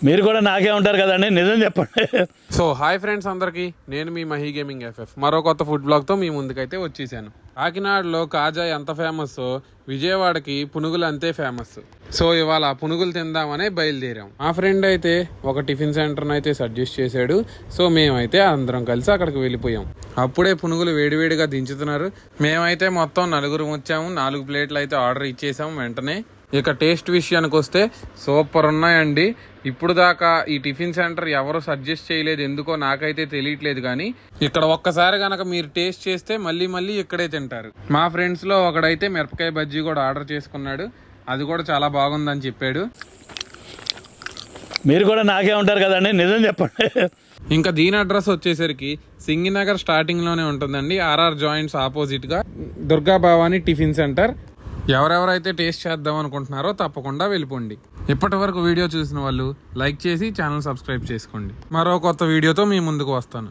మీరు కూడా నాకే ఉంటారు కదండి, నిజం చెప్పండి. సో హాయ్ ఫ్రెండ్స్ అందరికి, నేను మీ మహీ గేమింగ్ FF మరో కొత్త ఫుడ్ బ్లాగ్ తో మీ ముందుకైతే వచ్చేసాను. కాకినాడలో కాజా ఎంత ఫేమస్, విజయవాడకి పునుగులు అంతే ఫేమస్. సో ఇవాళ పునుగులు తిందామనే బయలుదేరాం. మా ఫ్రెండ్ అయితే ఒక టిఫిన్ సెంటర్ అయితే సజెస్ట్ చేశాడు. సో మేమైతే అందరం కలిసి అక్కడికి వెళ్ళిపోయాం. అప్పుడే పునుగులు వేడివేడిగా దించుతున్నారు. మేమైతే మొత్తం నలుగురు వచ్చాము. 4 ప్లేట్లు అయితే ఆర్డర్ ఇచ్చేసాము వెంటనే. ఇక టేస్ట్ విషయానికి వస్తే సూపర్ ఉన్నాయండి. ఇప్పుడు దాకా ఈ టిఫిన్ సెంటర్ ఎవరు సజెస్ట్ చేయలేదు, ఎందుకో నాకైతే తెలియట్లేదు. కానీ ఇక్కడ ఒక్కసారి గనక మీరు టేస్ట్ చేస్తే మళ్ళీ ఇక్కడే తింటారు. మా ఫ్రెండ్స్ లో ఒకడైతే మిరపకాయ బజ్జీ కూడా ఆర్డర్ చేసుకున్నాడు. అది కూడా చాలా బాగుందని చెప్పాడు. మీరు కూడా నాకే ఉంటారు కదండి, నిజం చెప్పండి. ఇంకా దీని అడ్రస్ వచ్చేసరికి సింగినగర్ స్టార్టింగ్ లోనే ఉంటుందండి. RR జాయింట్స్ ఆపోజిట్ గా దుర్గా భవానీ టిఫిన్ సెంటర్. ఎవరెవరైతే టేస్ట్ చేద్దాం అనుకుంటున్నారో తప్పకుండా వెళ్ళిపోండి. ఇప్పటి వరకు వీడియో చూసిన వాళ్ళు లైక్ చేసి ఛానల్ సబ్స్క్రైబ్ చేసుకోండి. మరో కొత్త వీడియోతో మీ ముందుకు వస్తాను.